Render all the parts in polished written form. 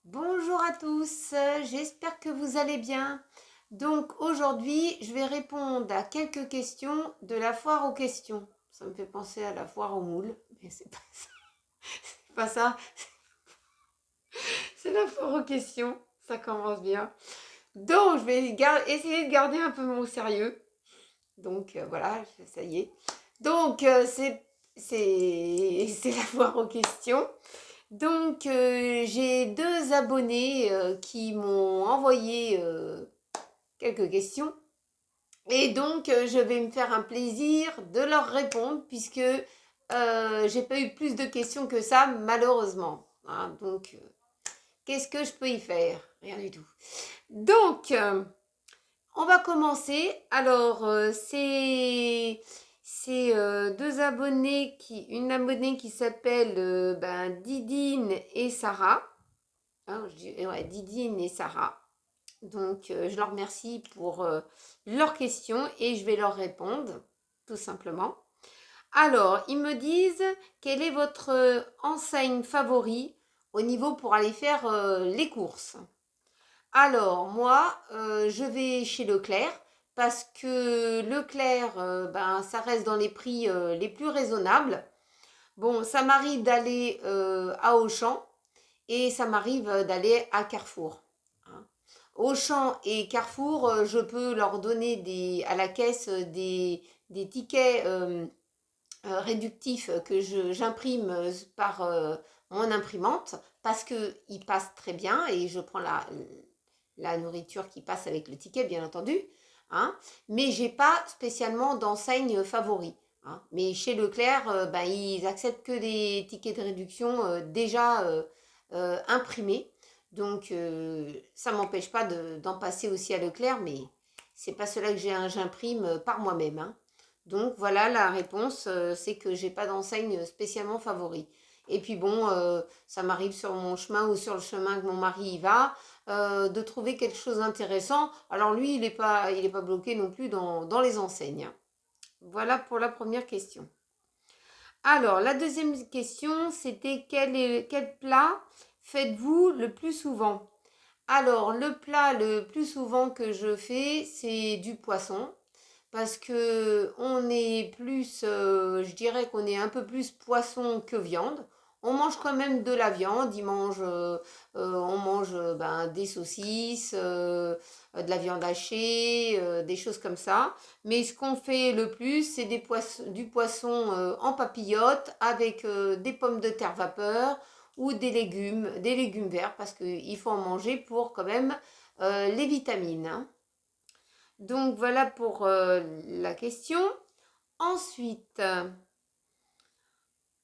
Bonjour à tous, j'espère que vous allez bien. Donc aujourd'hui, je vais répondre à quelques questions de la foire aux questions. Ça me fait penser à la foire aux moules, mais c'est pas ça. C'est pas ça, c'est la foire aux questions. Ça commence bien. Donc je vais essayer de garder un peu mon sérieux. Donc voilà, ça y est. Donc c'est la foire aux questions. Donc, j'ai deux abonnés qui m'ont envoyé quelques questions. Et donc, je vais me faire un plaisir de leur répondre puisque j'ai pas eu plus de questions que ça, malheureusement. Hein. Donc, qu'est-ce que je peux y faire? Rien du tout. Donc, on va commencer. Alors, c'est deux abonnés une abonnée qui s'appelle Didine et Sarah. Hein, ouais, Didine et Sarah. Donc, je leur remercie pour leurs questions et je vais leur répondre, tout simplement. Alors, ils me disent quelle est votre enseigne favori au niveau pour aller faire les courses. Alors, moi, je vais chez Leclerc parce que Leclerc, ça reste dans les prix les plus raisonnables. Bon, ça m'arrive d'aller à Auchan et ça m'arrive d'aller à Carrefour. Hein. Auchan et Carrefour, je peux leur donner à la caisse des tickets réductifs que j'imprime par mon imprimante parce qu'ils passent très bien et je prends la nourriture qui passe avec le ticket, bien entendu. Hein. Mais j'ai pas spécialement d'enseigne favori. Hein. Mais chez Leclerc, ils acceptent que des tickets de réduction déjà imprimés. Donc, ça ne m'empêche pas d'en passer aussi à Leclerc, mais c'est pas cela que j'imprime par moi-même. Hein. Donc, voilà la réponse, c'est que j'ai pas d'enseigne spécialement favori. Et puis bon, ça m'arrive sur mon chemin ou sur le chemin que mon mari y va, de trouver quelque chose d'intéressant. Alors lui, il est pas bloqué non plus dans les enseignes. Hein. Voilà pour la première question. Alors, la deuxième question, c'était quel plat faites-vous le plus souvent? Alors, le plat le plus souvent que je fais, c'est du poisson. Parce que on est plus, je dirais qu'on est un peu plus poisson que viande. On mange quand même de la viande, on mange des saucisses, de la viande hachée, des choses comme ça. Mais ce qu'on fait le plus, c'est du poisson en papillote avec des pommes de terre vapeur ou des légumes verts parce qu'il faut en manger pour quand même les vitamines. Hein. Donc voilà pour la question. Ensuite,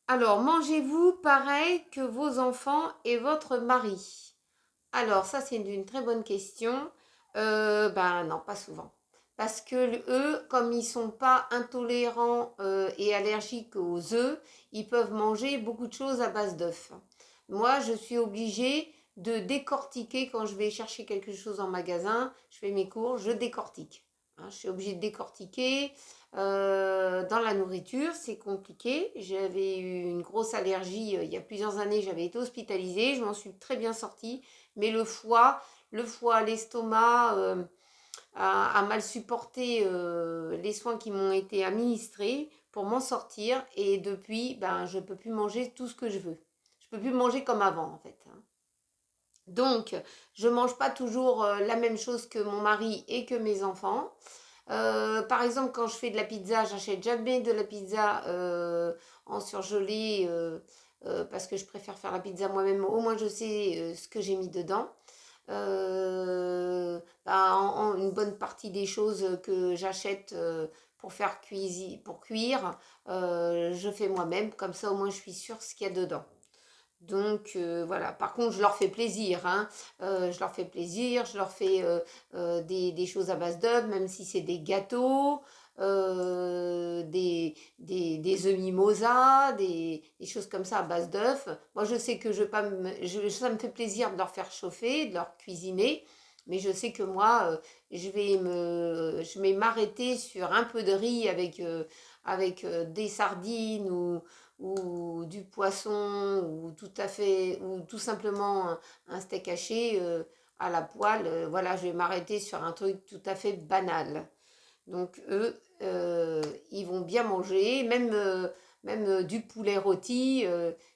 alors mangez-vous pareil que vos enfants et votre mari? Alors ça c'est une très bonne question. Non, pas souvent. Parce que eux, comme ils sont pas intolérants et allergiques aux œufs, ils peuvent manger beaucoup de choses à base d'œufs. Moi, je suis obligée de décortiquer quand je vais chercher quelque chose en magasin. Je fais mes courses, je décortique. Hein, je suis obligée de décortiquer. Dans la nourriture, c'est compliqué. J'avais eu une grosse allergie il y a plusieurs années. J'avais été hospitalisée. Je m'en suis très bien sortie. Mais l'estomac a mal supporté les soins qui m'ont été administrés pour m'en sortir. Et depuis, je ne peux plus manger tout ce que je veux. Je ne peux plus manger comme avant, en fait. Hein. Donc, je ne mange pas toujours la même chose que mon mari et que mes enfants. Par exemple, quand je fais de la pizza, j'achète jamais de la pizza en surgelé parce que je préfère faire la pizza moi-même. Au moins, je sais ce que j'ai mis dedans. Une bonne partie des choses que j'achète pour cuire, je fais moi-même. Comme ça, au moins, je suis sûre ce qu'il y a dedans. Donc voilà, par contre je leur fais plaisir, hein. Je leur fais plaisir, je leur fais des choses à base d'œufs, même si c'est des gâteaux, des œufs mimosa, des choses comme ça à base d'œufs. Moi je sais que ça me fait plaisir de leur faire chauffer, de leur cuisiner, mais je sais que moi je vais m'arrêter sur un peu de riz avec des sardines ou du poisson, ou tout à fait, ou tout simplement un steak haché à la poêle, voilà, je vais m'arrêter sur un truc tout à fait banal. Donc eux, ils vont bien manger, même du poulet rôti.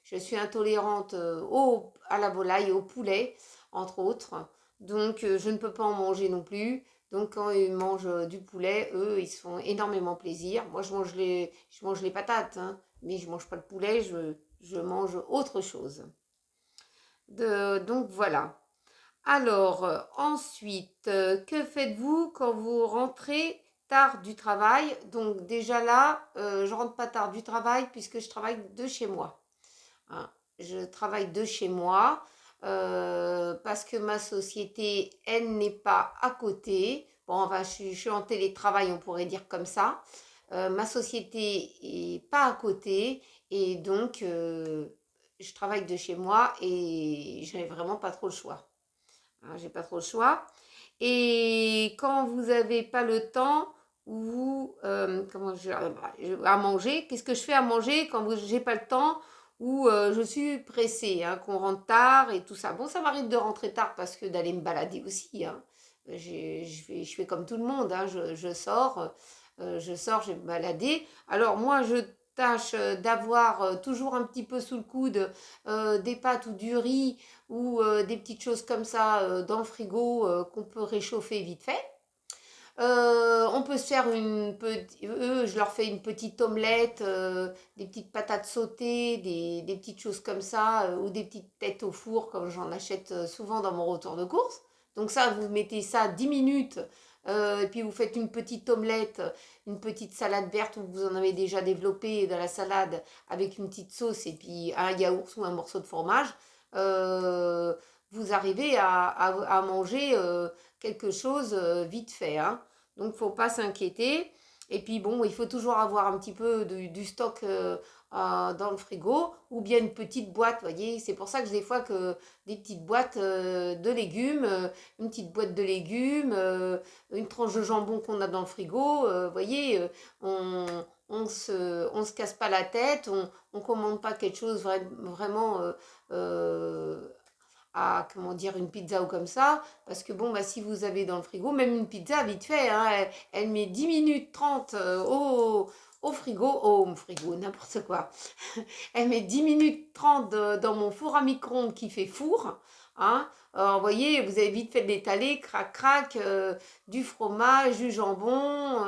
Je suis intolérante à la volaille, au poulet, entre autres. Donc je ne peux pas en manger non plus. Donc quand ils mangent du poulet, eux, ils se font énormément plaisir. Moi, je mange les patates, hein, mais je mange pas le poulet, je mange autre chose. Donc voilà. Alors, ensuite, que faites-vous quand vous rentrez tard du travail? Donc déjà là, je rentre pas tard du travail puisque je travaille de chez moi, hein. Je travaille de chez moi parce que ma société, elle n'est pas à côté. Bon, enfin, je suis en télétravail, on pourrait dire comme ça. Ma société est pas à côté et donc je travaille de chez moi et j'ai vraiment pas trop le choix, hein, j'ai pas trop le choix. Et quand vous n'avez pas le temps, ou à manger, qu'est-ce que je fais à manger quand j'ai pas le temps ou je suis pressée, hein, qu'on rentre tard et tout ça. Bon, ça m'arrive de rentrer tard parce que d'aller me balader aussi, hein. Je fais comme tout le monde, hein, je sors, je vais me balader. Alors moi, je tâche d'avoir toujours un petit peu sous le coude des pâtes ou du riz ou des petites choses comme ça dans le frigo qu'on peut réchauffer vite fait. On peut se faire je leur fais une petite omelette, des petites patates sautées, des petites choses comme ça, ou des petites têtes au four, comme j'en achète souvent dans mon retour de course. Donc ça, vous mettez ça 10 minutes, et puis vous faites une petite omelette, une petite salade verte où vous en avez déjà développé de la salade avec une petite sauce et puis un yaourt ou un morceau de fromage. Euh, Vous arrivez à manger quelque chose vite fait, hein. Donc, faut pas s'inquiéter. Et puis, bon, il faut toujours avoir un petit peu du stock dans le frigo ou bien une petite boîte, voyez. C'est pour ça que des fois que des petites boîtes de légumes, une petite boîte de légumes, une tranche de jambon qu'on a dans le frigo, voyez, on se casse pas la tête, on commande pas quelque chose vraiment euh, à, comment dire, une pizza ou comme ça, parce que bon, bah, si vous avez dans le frigo, même une pizza, vite fait, hein, elle met 10 minutes 30 au frigo, n'importe quoi. Elle met 10 minutes 30 dans mon four à micro-ondes qui fait four, hein. Alors, vous voyez, vous avez vite fait de l'étaler, crac, crac, du fromage, du jambon,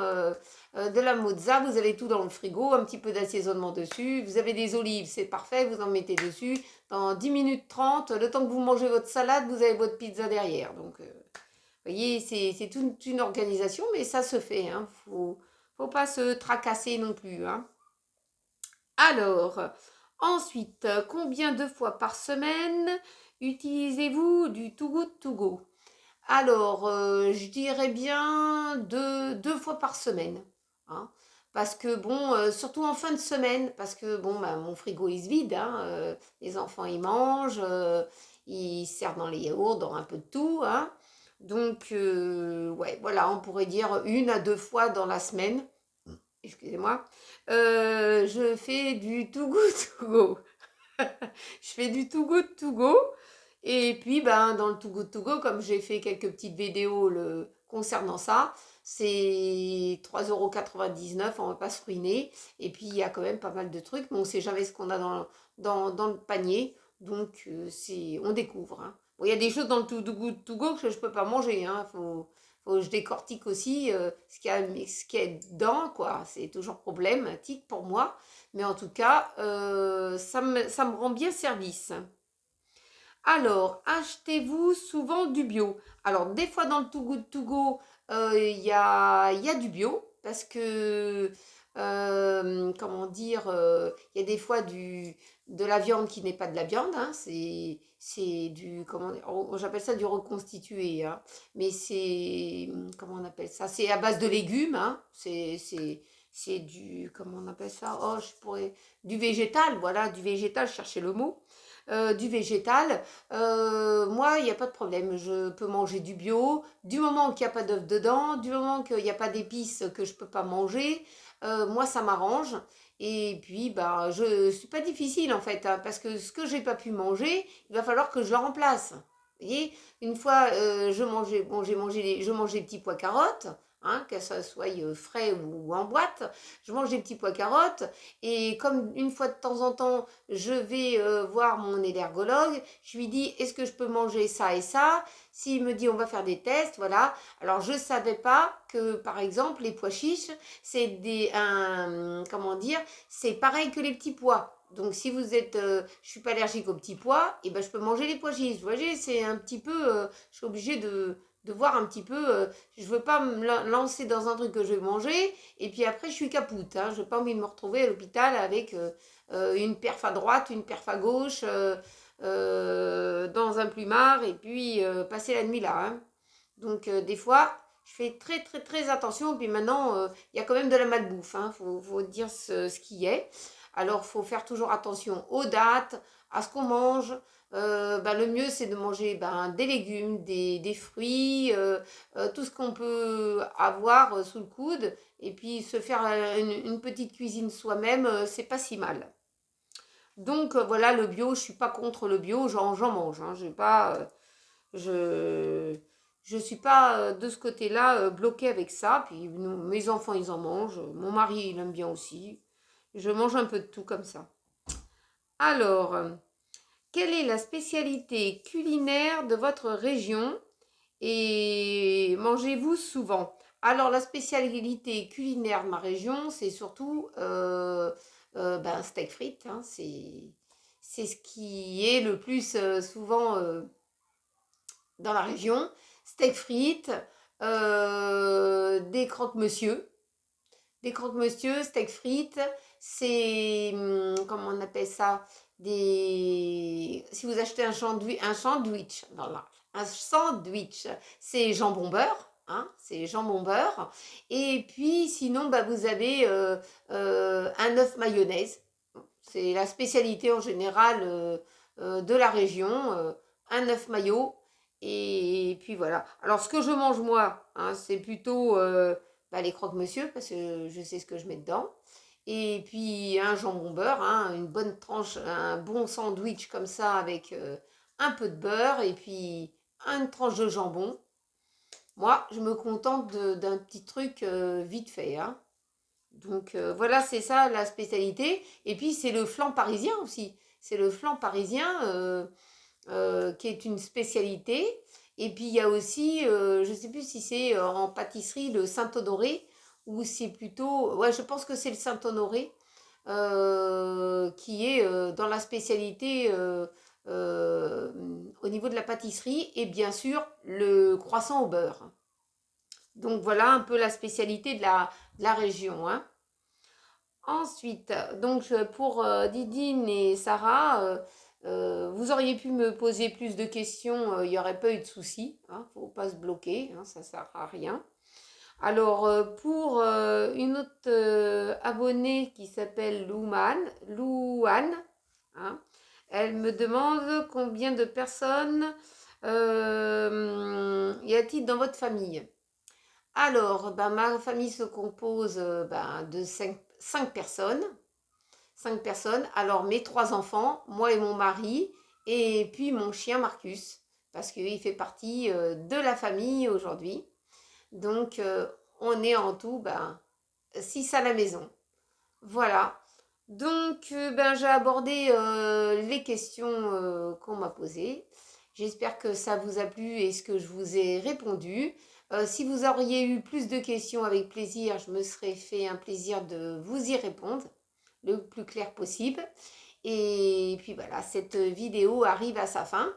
de la mozza, vous avez tout dans le frigo, un petit peu d'assaisonnement dessus. Vous avez des olives, c'est parfait, vous en mettez dessus. Dans 10 minutes 30, le temps que vous mangez votre salade, vous avez votre pizza derrière. Donc, vous voyez, c'est toute une organisation, mais ça se fait, hein. Faut pas se tracasser non plus, hein. Alors, ensuite, combien de fois par semaine utilisez-vous du Too Good To Go? Alors, je dirais bien deux fois par semaine, hein. Parce que bon, surtout en fin de semaine, parce que bon, bah, mon frigo il se vide, hein, les enfants ils mangent, ils se servent dans les yaourts, dans un peu de tout, hein. Donc, ouais, voilà, on pourrait dire une à deux fois dans la semaine, excusez-moi, je fais du Too Good To Go. Je fais du Too Good To Go. Et puis, ben, dans le Too Good To Go, comme j'ai fait quelques petites vidéos concernant ça, c'est 3,99 €, on va pas se ruiner. Et puis, il y a quand même pas mal de trucs, mais on sait jamais ce qu'on a dans le panier. Donc, on découvre, hein. Bon, il y a des choses dans le Too Good To Go que je peux pas manger, hein. Faut que je décortique aussi ce qu'il y a dedans, quoi. C'est toujours problématique pour moi. Mais en tout cas, ça me rend bien service. Alors, achetez-vous souvent du bio? Alors, des fois dans le Too Good To Go, il y a du bio parce que, comment dire, il y a des fois de la viande qui n'est pas de la viande, hein, c'est du, comment dire, j'appelle ça du reconstitué, hein, mais c'est, comment on appelle ça? C'est à base de légumes, hein, c'est du, comment on appelle ça? Oh, du végétal, voilà, du végétal, cherchez le mot. Du végétal, moi, il n'y a pas de problème. Je peux manger du bio, du moment qu'il n'y a pas d'œufs dedans, du moment qu'il n'y a pas d'épices que je ne peux pas manger. Moi, ça m'arrange. Et puis, bah, je suis pas difficile en fait, hein, parce que ce que j'ai pas pu manger, il va falloir que je le remplace. Vous voyez, une fois, je mangeais, bon, je mangeais des petits pois carottes, hein, que ça soit frais ou en boîte. Je mange des petits pois carottes et comme une fois de temps en temps, je vais voir mon allergologue, je lui dis est-ce que je peux manger ça et ça? S'il me dit on va faire des tests, voilà. Alors je savais pas que par exemple les pois chiches, c'est comment dire, c'est pareil que les petits pois. Donc si vous êtes, je suis pas allergique aux petits pois, et ben je peux manger les pois chiches. Vous voyez, c'est un petit peu, je suis obligée de voir un petit peu. Je veux pas me lancer dans un truc que je vais manger et puis après je suis capoute. Hein, je n'ai pas envie de me retrouver à l'hôpital avec une perf à droite, une perf à gauche, dans un plumard et puis passer la nuit là. Hein. Donc des fois, je fais très très très attention. Puis maintenant, il y a quand même de la malbouffe. Hein, faut dire ce qui est. Alors, il faut faire toujours attention aux dates, à ce qu'on mange. Le mieux, c'est de manger des légumes, des fruits, tout ce qu'on peut avoir sous le coude. Et puis, se faire une petite cuisine soi-même, c'est pas si mal. Donc, voilà, le bio, je suis pas contre le bio, j'en mange. Hein, j'ai pas, je suis pas de ce côté-là bloquée avec ça. Puis mes enfants, ils en mangent. Mon mari, il aime bien aussi. Je mange un peu de tout comme ça. Alors, quelle est la spécialité culinaire de votre région et mangez-vous souvent? Alors, la spécialité culinaire de ma région, c'est surtout steak frites. Hein, c'est ce qui est le plus souvent dans la région. Steak frites, des croque-monsieur. Des croque-monsieur, steak frites, c'est, comment on appelle ça, si vous achetez un sandwich, c'est jambon beurre, hein, c'est jambon beurre, et puis sinon, bah, vous avez un œuf mayonnaise, c'est la spécialité en général de la région, un œuf mayo, et puis voilà. Alors ce que je mange moi, hein, c'est plutôt les croque-monsieur, parce que je sais ce que je mets dedans. Et puis un jambon beurre, hein, une bonne tranche, un bon sandwich comme ça avec un peu de beurre et puis une tranche de jambon. Moi, je me contente d'un petit truc vite fait. Hein. Donc voilà, c'est ça la spécialité. Et puis c'est le flan parisien aussi. C'est le flan parisien qui est une spécialité. Et puis il y a aussi, je ne sais plus si c'est en pâtisserie, le Saint-Honoré, ou c'est plutôt, ouais, je pense que c'est le Saint-Honoré, qui est dans la spécialité euh, au niveau de la pâtisserie, et bien sûr le croissant au beurre. Donc voilà un peu la spécialité de la région. Hein. Ensuite, donc pour Didine et Sarah, vous auriez pu me poser plus de questions, il n'y aurait pas eu de soucis. Il ne faut pas se bloquer, hein, ça ne sert à rien. Alors, pour une autre abonnée qui s'appelle Louane, hein, elle me demande combien de personnes y a-t-il dans votre famille? Alors, ma famille se compose de cinq personnes. 5 personnes. Alors, mes 3 enfants, moi et mon mari, et puis mon chien Marcus, parce qu'il fait partie de la famille aujourd'hui. Donc, on est en tout 6 à la maison. Voilà. Donc, j'ai abordé les questions qu'on m'a posées. J'espère que ça vous a plu et ce que je vous ai répondu. Si vous auriez eu plus de questions, avec plaisir, je me serais fait un plaisir de vous y répondre le plus clair possible. Et puis voilà, cette vidéo arrive à sa fin.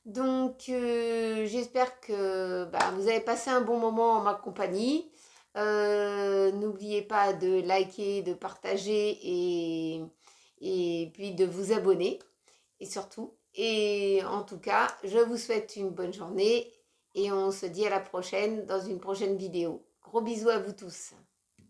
Donc, j'espère que vous avez passé un bon moment en ma compagnie. N'oubliez pas de liker, de partager et puis de vous abonner. Et surtout, et en tout cas, je vous souhaite une bonne journée et on se dit à la prochaine dans une prochaine vidéo. Gros bisous à vous tous.